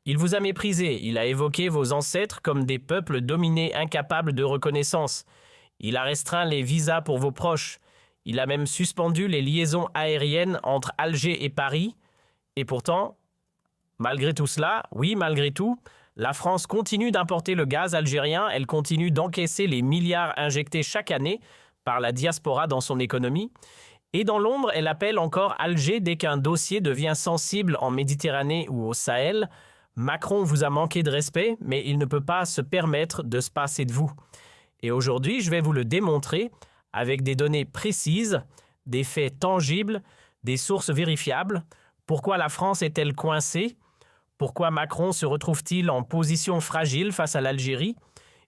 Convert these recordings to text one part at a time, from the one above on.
Il vous a méprisé, il a évoqué vos ancêtres comme des peuples dominés incapables de reconnaissance. Il a restreint les visas pour vos proches. Il a même suspendu les liaisons aériennes entre Alger et Paris. Et pourtant, malgré tout cela, oui, malgré tout, la France continue d'importer le gaz algérien, elle continue d'encaisser les milliards injectés chaque année par la diaspora dans son économie. Et dans l'ombre, elle appelle encore Alger dès qu'un dossier devient sensible en Méditerranée ou au Sahel. Macron vous a manqué de respect, mais il ne peut pas se permettre de se passer de vous. Et aujourd'hui, je vais vous le démontrer avec des données précises, des faits tangibles, des sources vérifiables. Pourquoi la France est-elle coincée? Pourquoi Macron se retrouve-t-il en position fragile face à l'Algérie?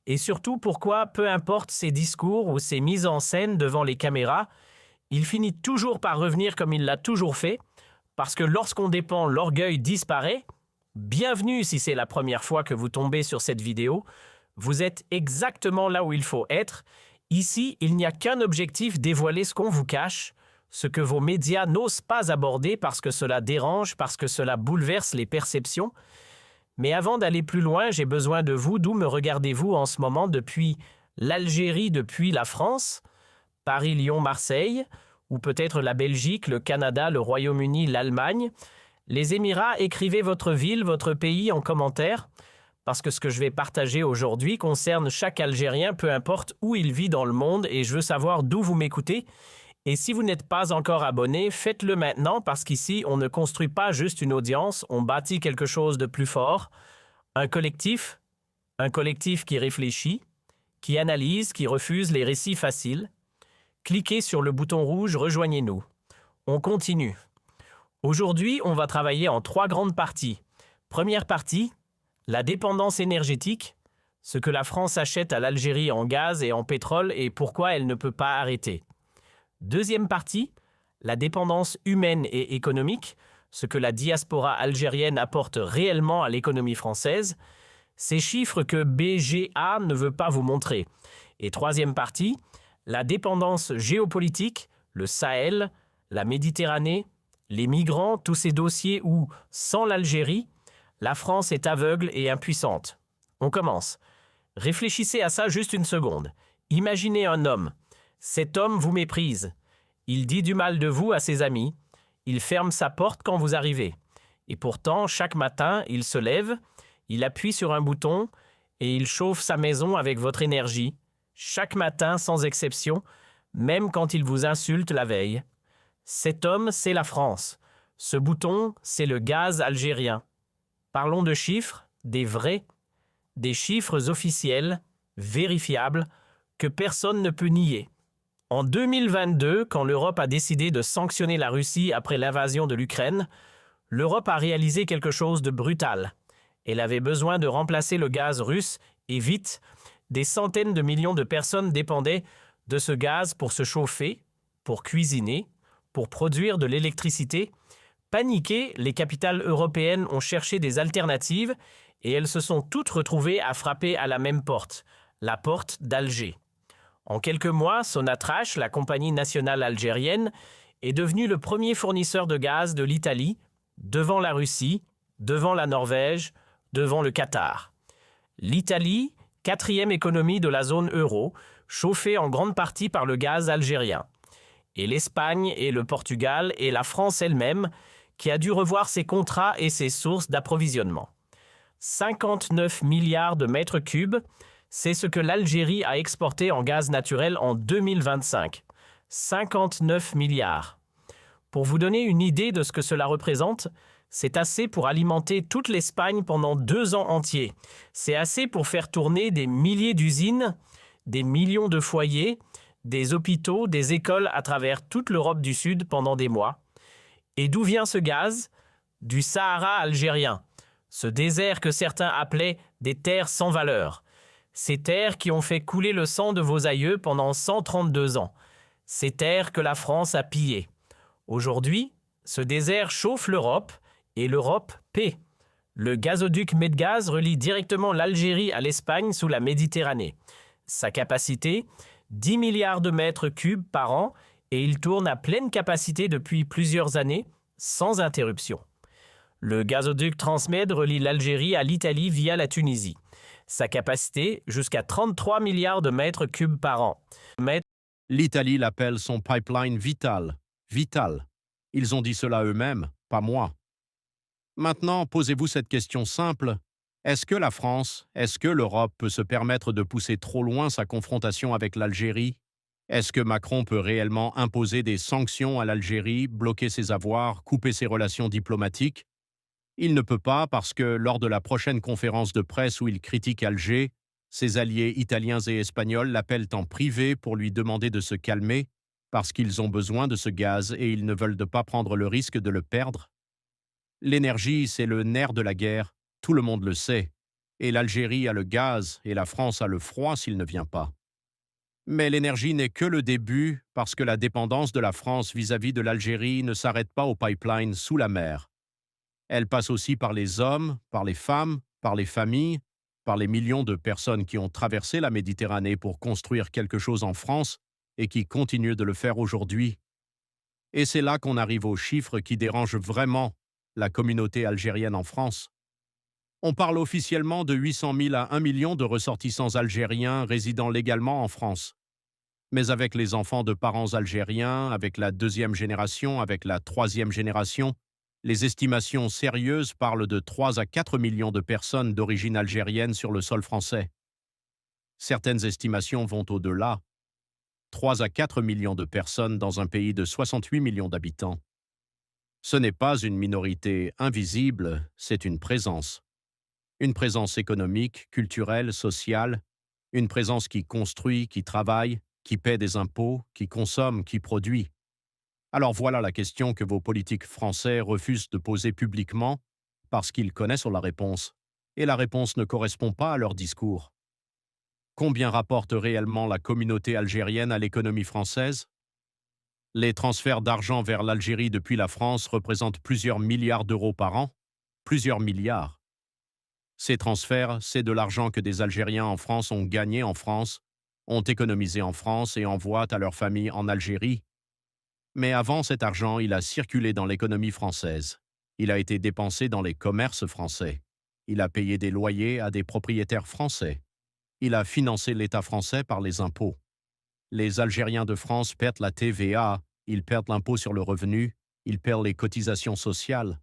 Et surtout, pourquoi, peu importe ses discours ou ses mises en scène devant les caméras, il finit toujours par revenir comme il l'a toujours fait, parce que lorsqu'on dépend, l'orgueil disparaît. Bienvenue si c'est la première fois que vous tombez sur cette vidéo. Vous êtes exactement là où il faut être. Ici, il n'y a qu'un objectif, dévoiler ce qu'on vous cache, ce que vos médias n'osent pas aborder parce que cela dérange, parce que cela bouleverse les perceptions. Mais avant d'aller plus loin, j'ai besoin de vous. D'où me regardez-vous en ce moment depuis l'Algérie, depuis la France, Paris, Lyon, Marseille, ou peut-être la Belgique, le Canada, le Royaume-Uni, l'Allemagne. Les Émirats, écrivez votre ville, votre pays en commentaire, parce que ce que je vais partager aujourd'hui concerne chaque Algérien, peu importe où il vit dans le monde, et je veux savoir d'où vous m'écoutez. Et si vous n'êtes pas encore abonné, faites-le maintenant, parce qu'ici, on ne construit pas juste une audience, on bâtit quelque chose de plus fort. Un collectif qui réfléchit, qui analyse, qui refuse les récits faciles. Cliquez sur le bouton rouge, rejoignez-nous. On continue. Aujourd'hui, on va travailler en 3 grandes parties. Première partie, la dépendance énergétique, ce que la France achète à l'Algérie en gaz et en pétrole et pourquoi elle ne peut pas arrêter. Deuxième partie, la dépendance humaine et économique, ce que la diaspora algérienne apporte réellement à l'économie française, ces chiffres que BGA ne veut pas vous montrer. Et troisième partie, la dépendance géopolitique, le Sahel, la Méditerranée, les migrants, tous ces dossiers où, sans l'Algérie, la France est aveugle et impuissante. On commence. Réfléchissez à ça juste une seconde. Imaginez un homme. Cet homme vous méprise. Il dit du mal de vous à ses amis. Il ferme sa porte quand vous arrivez. Et pourtant, chaque matin, il se lève, il appuie sur un bouton et il chauffe sa maison avec votre énergie. Chaque matin, sans exception, même quand il vous insulte la veille. Cet homme, c'est la France. Ce bouton, c'est le gaz algérien. Parlons de chiffres, des vrais, des chiffres officiels, vérifiables, que personne ne peut nier. En 2022, quand l'Europe a décidé de sanctionner la Russie après l'invasion de l'Ukraine, l'Europe a réalisé quelque chose de brutal. Elle avait besoin de remplacer le gaz russe, et vite. Des centaines de millions de personnes dépendaient de ce gaz pour se chauffer, pour cuisiner, pour produire de l'électricité. Paniquées, les capitales européennes ont cherché des alternatives et elles se sont toutes retrouvées à frapper à la même porte, la porte d'Alger. En quelques mois, Sonatrach, la compagnie nationale algérienne, est devenue le premier fournisseur de gaz de l'Italie, devant la Russie, devant la Norvège, devant le Qatar. L'Italie, 4e économie de la zone euro, chauffée en grande partie par le gaz algérien. Et l'Espagne et le Portugal et la France elle-même, qui a dû revoir ses contrats et ses sources d'approvisionnement. 59 milliards de mètres cubes, c'est ce que l'Algérie a exporté en gaz naturel en 2025. 59 milliards. Pour vous donner une idée de ce que cela représente, c'est assez pour alimenter toute l'Espagne pendant 2 ans entiers. C'est assez pour faire tourner des milliers d'usines, des millions de foyers, des hôpitaux, des écoles à travers toute l'Europe du Sud pendant des mois. Et d'où vient ce gaz? Du Sahara algérien. Ce désert que certains appelaient des terres sans valeur. Ces terres qui ont fait couler le sang de vos aïeux pendant 132 ans. Ces terres que la France a pillées. Aujourd'hui, ce désert chauffe l'Europe et l'Europe paie. Le gazoduc Medgaz relie directement l'Algérie à l'Espagne sous la Méditerranée. Sa capacité, 10 milliards de mètres cubes par an et il tourne à pleine capacité depuis plusieurs années, sans interruption. Le gazoduc Transmed relie l'Algérie à l'Italie via la Tunisie. Sa capacité, jusqu'à 33 milliards de mètres cubes par an. L'Italie l'appelle son pipeline vital. Vital. Ils ont dit cela eux-mêmes, pas moi. Maintenant, posez-vous cette question simple. Est-ce que la France, est-ce que l'Europe peut se permettre de pousser trop loin sa confrontation avec l'Algérie? Est-ce que Macron peut réellement imposer des sanctions à l'Algérie, bloquer ses avoirs, couper ses relations diplomatiques? Il ne peut pas parce que lors de la prochaine conférence de presse où il critique Alger, ses alliés italiens et espagnols l'appellent en privé pour lui demander de se calmer parce qu'ils ont besoin de ce gaz et ils ne veulent pas prendre le risque de le perdre. L'énergie, c'est le nerf de la guerre, tout le monde le sait, et l'Algérie a le gaz et la France a le froid s'il ne vient pas. Mais l'énergie n'est que le début parce que la dépendance de la France vis-à-vis de l'Algérie ne s'arrête pas au pipeline sous la mer. Elle passe aussi par les hommes, par les femmes, par les familles, par les millions de personnes qui ont traversé la Méditerranée pour construire quelque chose en France et qui continuent de le faire aujourd'hui. Et c'est là qu'on arrive aux chiffres qui dérangent vraiment la communauté algérienne en France. On parle officiellement de 800 000 à 1 million de ressortissants algériens résidant légalement en France. Mais avec les enfants de parents algériens, avec la deuxième génération, avec la troisième génération, les estimations sérieuses parlent de 3 à 4 millions de personnes d'origine algérienne sur le sol français. Certaines estimations vont au-delà. 3 à 4 millions de personnes dans un pays de 68 millions d'habitants. Ce n'est pas une minorité invisible, c'est une présence. Une présence économique, culturelle, sociale, une présence qui construit, qui travaille, qui paie des impôts, qui consomme, qui produit. Alors voilà la question que vos politiques français refusent de poser publiquement parce qu'ils connaissent la réponse, et la réponse ne correspond pas à leur discours. Combien rapporte réellement la communauté algérienne à l'économie française? Les transferts d'argent vers l'Algérie depuis la France représentent plusieurs milliards d'euros par an. Plusieurs milliards. Ces transferts, c'est de l'argent que des Algériens en France ont gagné en France, ont économisé en France et envoient à leur famille en Algérie. Mais avant cet argent, il a circulé dans l'économie française. Il a été dépensé dans les commerces français. Il a payé des loyers à des propriétaires français. Il a financé l'État français par les impôts. Les Algériens de France perdent la TVA, ils perdent l'impôt sur le revenu, ils perdent les cotisations sociales.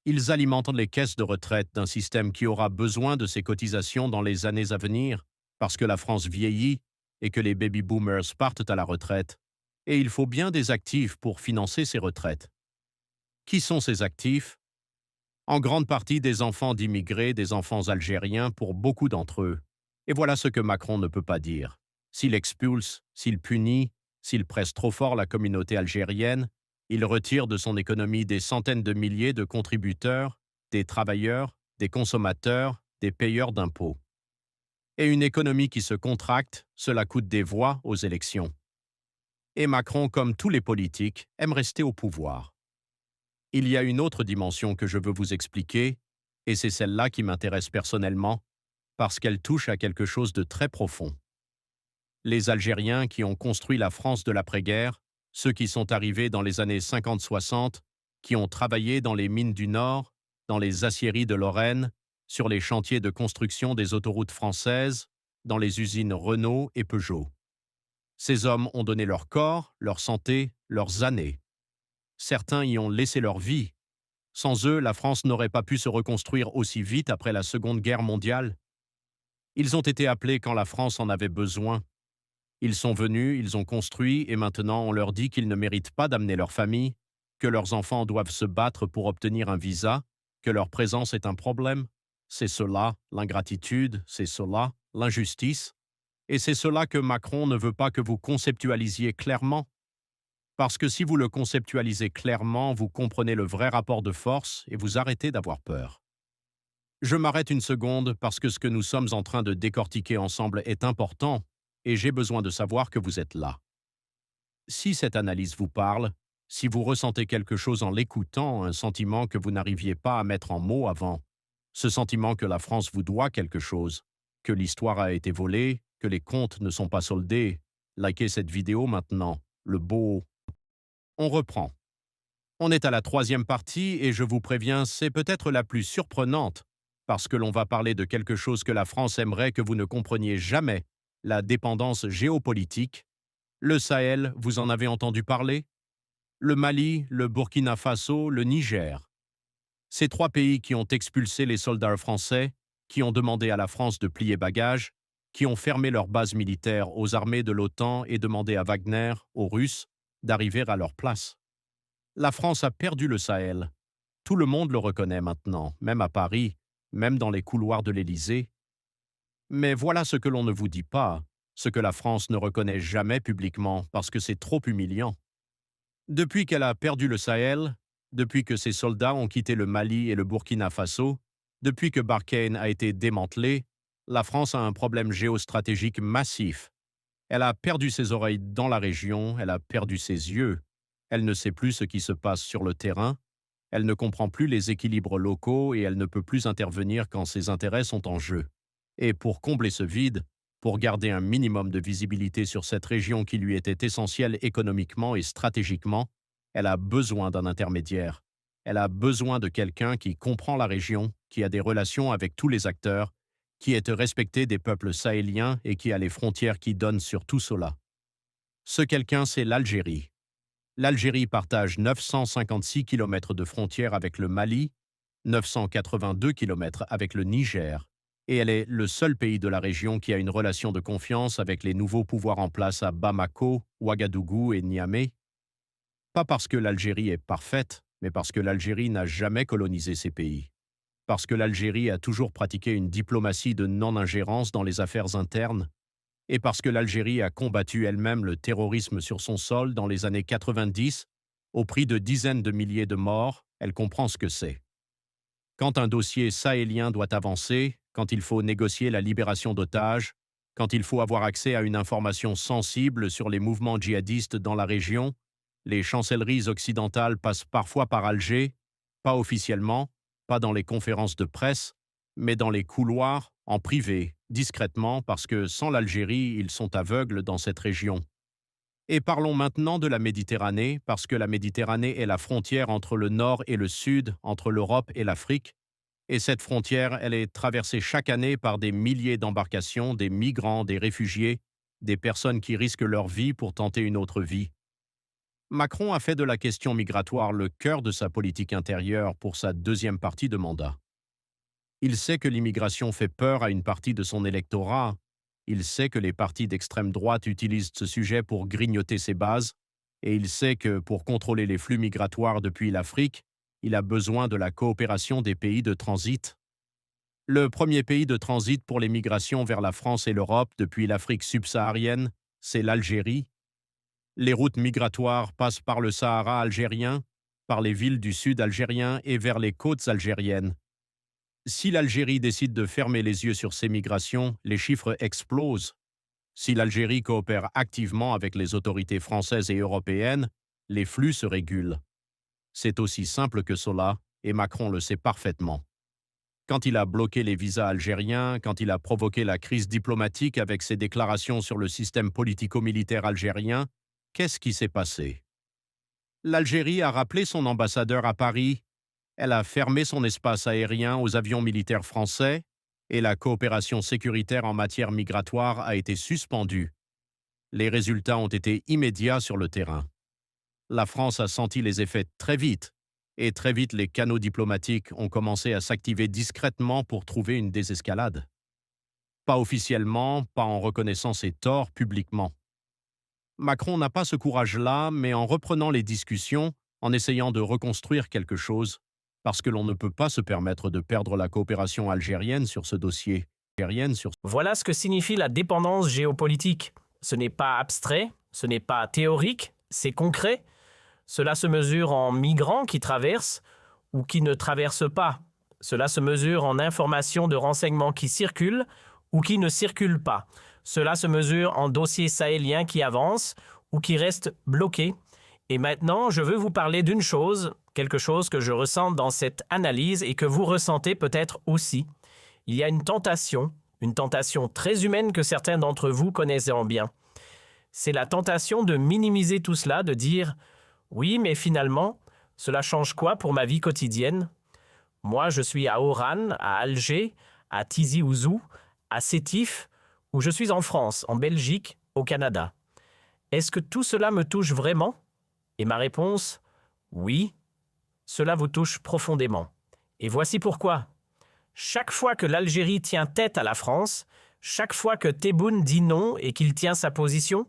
Ils alimentent les caisses de retraite d'un système qui aura besoin de ces cotisations dans les années à venir, parce que la France vieillit et que les baby-boomers partent à la retraite. Et il faut bien des actifs pour financer ces retraites. Qui sont ces actifs? En grande partie des enfants d'immigrés, des enfants algériens pour beaucoup d'entre eux. Et voilà ce que Macron ne peut pas dire. S'il expulse, s'il punit, s'il presse trop fort la communauté algérienne, il retire de son économie des centaines de milliers de contributeurs, des travailleurs, des consommateurs, des payeurs d'impôts. Et une économie qui se contracte, cela coûte des voix aux élections. Et Macron, comme tous les politiques, aime rester au pouvoir. Il y a une autre dimension que je veux vous expliquer, et c'est celle-là qui m'intéresse personnellement, parce qu'elle touche à quelque chose de très profond. Les Algériens qui ont construit la France de l'après-guerre, ceux qui sont arrivés dans les années 50-60, qui ont travaillé dans les mines du Nord, dans les aciéries de Lorraine, sur les chantiers de construction des autoroutes françaises, dans les usines Renault et Peugeot. Ces hommes ont donné leur corps, leur santé, leurs années. Certains y ont laissé leur vie. Sans eux, la France n'aurait pas pu se reconstruire aussi vite après la Seconde Guerre mondiale. Ils ont été appelés quand la France en avait besoin. Ils sont venus, ils ont construit, et maintenant on leur dit qu'ils ne méritent pas d'amener leur famille, que leurs enfants doivent se battre pour obtenir un visa, que leur présence est un problème. C'est cela, l'ingratitude, c'est cela, l'injustice. Et c'est cela que Macron ne veut pas que vous conceptualisiez clairement. Parce que si vous le conceptualisez clairement, vous comprenez le vrai rapport de force et vous arrêtez d'avoir peur. Je m'arrête une seconde parce que ce que nous sommes en train de décortiquer ensemble est important et j'ai besoin de savoir que vous êtes là. Si cette analyse vous parle, si vous ressentez quelque chose en l'écoutant, un sentiment que vous n'arriviez pas à mettre en mots avant, ce sentiment que la France vous doit quelque chose, que l'histoire a été volée, que les comptes ne sont pas soldés, likez cette vidéo maintenant, le beau. On reprend. On est à la troisième partie et je vous préviens, c'est peut-être la plus surprenante, parce que l'on va parler de quelque chose que la France aimerait que vous ne compreniez jamais, la dépendance géopolitique. Le Sahel, vous en avez entendu parler? Le Mali, le Burkina Faso, le Niger. Ces trois pays qui ont expulsé les soldats français, qui ont demandé à la France de plier bagages, qui ont fermé leurs bases militaires aux armées de l'OTAN et demandé à Wagner, aux Russes, d'arriver à leur place. La France a perdu le Sahel. Tout le monde le reconnaît maintenant, même à Paris, même dans les couloirs de l'Élysée. Mais voilà ce que l'on ne vous dit pas, ce que la France ne reconnaît jamais publiquement parce que c'est trop humiliant. Depuis qu'elle a perdu le Sahel, depuis que ses soldats ont quitté le Mali et le Burkina Faso, depuis que Barkhane a été démantelé, la France a un problème géostratégique massif. Elle a perdu ses oreilles dans la région, elle a perdu ses yeux. Elle ne sait plus ce qui se passe sur le terrain, elle ne comprend plus les équilibres locaux et elle ne peut plus intervenir quand ses intérêts sont en jeu. Et pour combler ce vide, pour garder un minimum de visibilité sur cette région qui lui était essentielle économiquement et stratégiquement, elle a besoin d'un intermédiaire. Elle a besoin de quelqu'un qui comprend la région, qui a des relations avec tous les acteurs, qui est respecté des peuples sahéliens et qui a les frontières qui donnent sur tout cela. Ce quelqu'un, c'est l'Algérie. L'Algérie partage 956 km de frontière avec le Mali, 982 km avec le Niger, et elle est le seul pays de la région qui a une relation de confiance avec les nouveaux pouvoirs en place à Bamako, Ouagadougou et Niamey. Pas parce que l'Algérie est parfaite, mais parce que l'Algérie n'a jamais colonisé ces pays. Parce que l'Algérie a toujours pratiqué une diplomatie de non-ingérence dans les affaires internes, et parce que l'Algérie a combattu elle-même le terrorisme sur son sol dans les années 90, au prix de dizaines de milliers de morts, elle comprend ce que c'est. Quand un dossier sahélien doit avancer, quand il faut négocier la libération d'otages, quand il faut avoir accès à une information sensible sur les mouvements djihadistes dans la région, les chancelleries occidentales passent parfois par Alger, pas officiellement, pas dans les conférences de presse, mais dans les couloirs, en privé, discrètement, parce que sans l'Algérie, ils sont aveugles dans cette région. Et parlons maintenant de la Méditerranée, parce que la Méditerranée est la frontière entre le nord et le sud, entre l'Europe et l'Afrique, et cette frontière, elle est traversée chaque année par des milliers d'embarcations, des migrants, des réfugiés, des personnes qui risquent leur vie pour tenter une autre vie. Macron a fait de la question migratoire le cœur de sa politique intérieure pour sa deuxième partie de mandat. Il sait que l'immigration fait peur à une partie de son électorat. Il sait que les partis d'extrême droite utilisent ce sujet pour grignoter ses bases. Et il sait que pour contrôler les flux migratoires depuis l'Afrique, il a besoin de la coopération des pays de transit. Le premier pays de transit pour les migrations vers la France et l'Europe depuis l'Afrique subsaharienne, c'est l'Algérie. Les routes migratoires passent par le Sahara algérien, par les villes du sud algérien et vers les côtes algériennes. Si l'Algérie décide de fermer les yeux sur ces migrations, les chiffres explosent. Si l'Algérie coopère activement avec les autorités françaises et européennes, les flux se régulent. C'est aussi simple que cela, et Macron le sait parfaitement. Quand il a bloqué les visas algériens, quand il a provoqué la crise diplomatique avec ses déclarations sur le système politico-militaire algérien, qu'est-ce qui s'est passé? L'Algérie a rappelé son ambassadeur à Paris, elle a fermé son espace aérien aux avions militaires français et la coopération sécuritaire en matière migratoire a été suspendue. Les résultats ont été immédiats sur le terrain. La France a senti les effets très vite, et très vite les canaux diplomatiques ont commencé à s'activer discrètement pour trouver une désescalade. Pas officiellement, pas en reconnaissant ses torts publiquement. Macron n'a pas ce courage-là, mais en reprenant les discussions, en essayant de reconstruire quelque chose, parce que l'on ne peut pas se permettre de perdre la coopération algérienne sur ce dossier. Voilà ce que signifie la dépendance géopolitique. Ce n'est pas abstrait, ce n'est pas théorique, c'est concret. Cela se mesure en migrants qui traversent ou qui ne traversent pas. Cela se mesure en informations de renseignements qui circulent ou qui ne circulent pas. Cela se mesure en dossiers sahéliens qui avancent ou qui restent bloqués. Et maintenant, je veux vous parler d'une chose, quelque chose que je ressens dans cette analyse et que vous ressentez peut-être aussi. Il y a une tentation très humaine que certains d'entre vous connaissent bien. C'est la tentation de minimiser tout cela, de dire « oui, mais finalement, Cela change quoi pour ma vie quotidienne? Moi, je suis à Oran, à Alger, à Tizi Ouzou, à Sétif, ou je suis en France, en Belgique, au Canada. Est-ce que tout cela me touche vraiment? Et ma réponse, oui, cela vous touche profondément. Et voici pourquoi. Chaque fois que l'Algérie tient tête à la France, chaque fois que Tebboune dit non et qu'il tient sa position,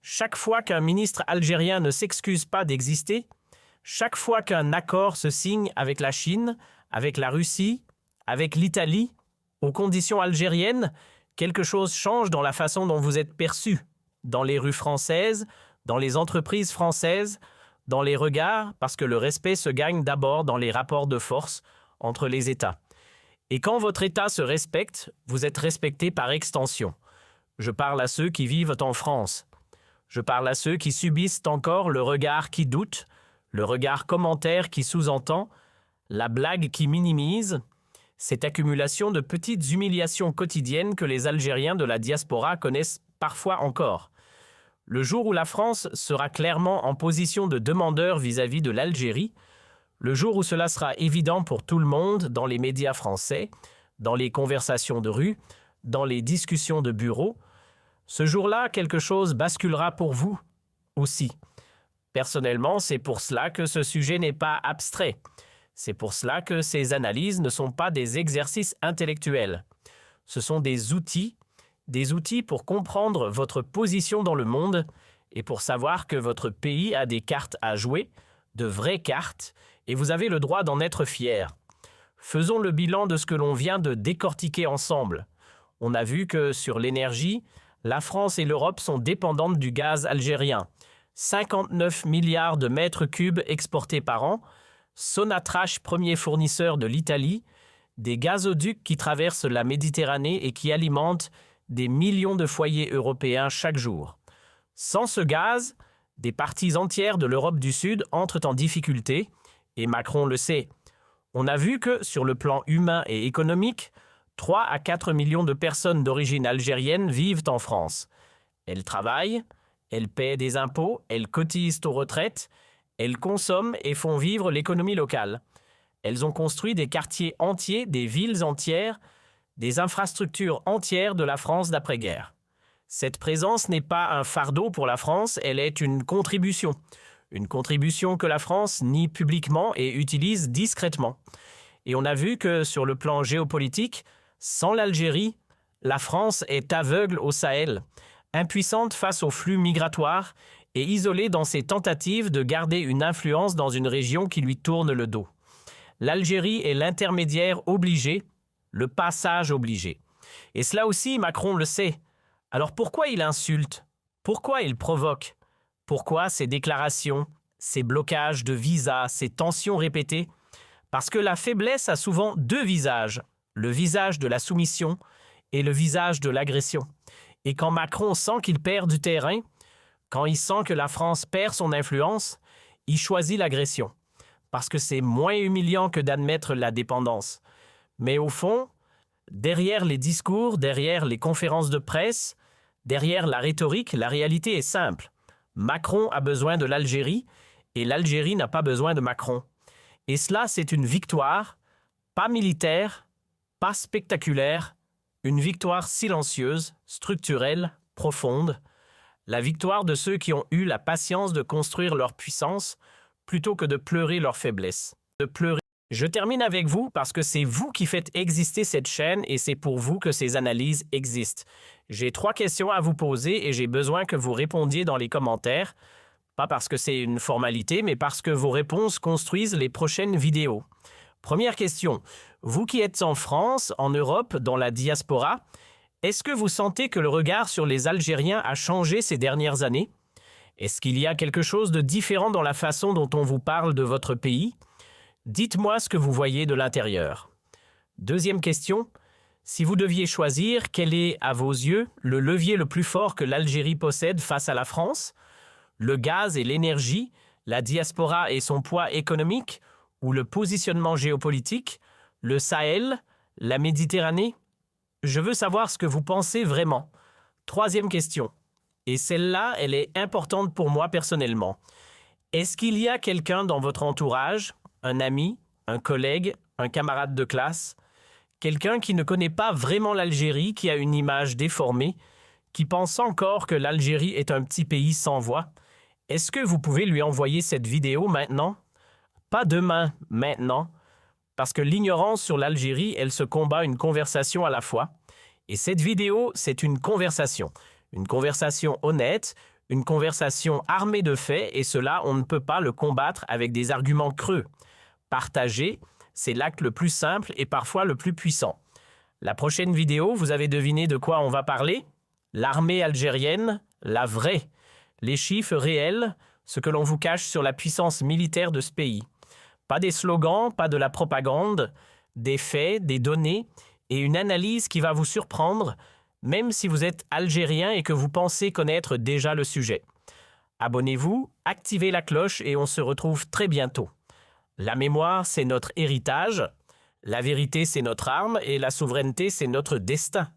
chaque fois qu'un ministre algérien ne s'excuse pas d'exister, chaque fois qu'un accord se signe avec la Chine, avec la Russie, avec l'Italie, aux conditions algériennes, quelque chose change dans la façon dont vous êtes perçu, dans les rues françaises, dans les entreprises françaises, dans les regards, parce que le respect se gagne d'abord dans les rapports de force entre les États. Et quand votre État se respecte, vous êtes respecté par extension. Je parle à ceux qui vivent en France. Je parle à ceux qui subissent encore le regard qui doute, le regard commentaire qui sous-entend, la blague qui minimise, cette accumulation de petites humiliations quotidiennes que les Algériens de la diaspora connaissent parfois encore. Le jour où la France sera clairement en position de demandeur vis-à-vis de l'Algérie, le jour où cela sera évident pour tout le monde dans les médias français, dans les conversations de rue, dans les discussions de bureau, ce jour-là, quelque chose basculera pour vous aussi. Personnellement, c'est pour cela que ce sujet n'est pas abstrait. C'est pour cela que ces analyses ne sont pas des exercices intellectuels. Ce sont des outils pour comprendre votre position dans le monde et pour savoir que votre pays a des cartes à jouer, de vraies cartes, et vous avez le droit d'en être fier. Faisons le bilan de ce que l'on vient de décortiquer ensemble. On a vu que sur l'énergie, la France et l'Europe sont dépendantes du gaz algérien. 59 milliards de mètres cubes exportés par an, Sonatrach, premier fournisseur de l'Italie, des gazoducs qui traversent la Méditerranée et qui alimentent des millions de foyers européens chaque jour. Sans ce gaz, des parties entières de l'Europe du Sud entrent en difficulté, et Macron le sait. On a vu que, sur le plan humain et économique, 3 à 4 millions de personnes d'origine algérienne vivent en France. Elles travaillent, elles paient des impôts, elles cotisent aux retraites, elles consomment et font vivre l'économie locale. Elles ont construit des quartiers entiers, des villes entières, des infrastructures entières de la France d'après-guerre. Cette présence n'est pas un fardeau pour la France, elle est une contribution. Une contribution que la France nie publiquement et utilise discrètement. Et on a vu que sur le plan géopolitique, sans l'Algérie, la France est aveugle au Sahel, impuissante face aux flux migratoires et isolée dans ses tentatives de garder une influence dans une région qui lui tourne le dos. L'Algérie est l'intermédiaire obligé, le passage obligé. Et cela aussi, Macron le sait. Alors pourquoi il insulte? Pourquoi il provoque? Pourquoi ces déclarations, ces blocages de visas, ces tensions répétées? Parce que la faiblesse a souvent deux visages, le visage de la soumission et le visage de l'agression. Et quand Macron sent qu'il perd du terrain, quand il sent que la France perd son influence, il choisit l'agression. Parce que c'est moins humiliant que d'admettre la dépendance. Mais au fond, derrière les discours, derrière les conférences de presse, derrière la rhétorique, la réalité est simple. Macron a besoin de l'Algérie et l'Algérie n'a pas besoin de Macron. Et cela, c'est une victoire, pas militaire, pas spectaculaire, une victoire silencieuse, structurelle, profonde, la victoire de ceux qui ont eu la patience de construire leur puissance plutôt que de pleurer leur faiblesse, de pleurer. Je termine avec vous parce que c'est vous qui faites exister cette chaîne et c'est pour vous que ces analyses existent. J'ai 3 questions à vous poser et j'ai besoin que vous répondiez dans les commentaires, pas parce que c'est une formalité, mais parce que vos réponses construisent les prochaines vidéos. Première question, vous qui êtes en France, en Europe, dans la diaspora, est-ce que vous sentez que le regard sur les Algériens a changé ces dernières années? Est-ce qu'il y a quelque chose de différent dans la façon dont on vous parle de votre pays? Dites-moi ce que vous voyez de l'intérieur. Deuxième question, si vous deviez choisir, quel est, à vos yeux, le levier le plus fort que l'Algérie possède face à la France? Le gaz et l'énergie, la diaspora et son poids économique, ou le positionnement géopolitique, le Sahel, la Méditerranée? Je veux savoir ce que vous pensez vraiment. Troisième question, et celle-là, elle est importante pour moi personnellement. Est-ce qu'il y a quelqu'un dans votre entourage, un ami, un collègue, un camarade de classe, quelqu'un qui ne connaît pas vraiment l'Algérie, qui a une image déformée, qui pense encore que l'Algérie est un petit pays sans voix? Est-ce que vous pouvez lui envoyer cette vidéo maintenant? Pas demain, maintenant, parce que l'ignorance sur l'Algérie, elle se combat une conversation à la fois. Et cette vidéo, c'est une conversation honnête, une conversation armée de faits, et cela, on ne peut pas le combattre avec des arguments creux. Partager, c'est l'acte le plus simple et parfois le plus puissant. La prochaine vidéo, vous avez deviné de quoi on va parler? L'armée algérienne, la vraie. Les chiffres réels, ce que l'on vous cache sur la puissance militaire de ce pays. Pas des slogans, pas de la propagande, des faits, des données et une analyse qui va vous surprendre, même si vous êtes algérien et que vous pensez connaître déjà le sujet. Abonnez-vous, activez la cloche et on se retrouve très bientôt. La mémoire, c'est notre héritage, la vérité, c'est notre arme et la souveraineté, c'est notre destin.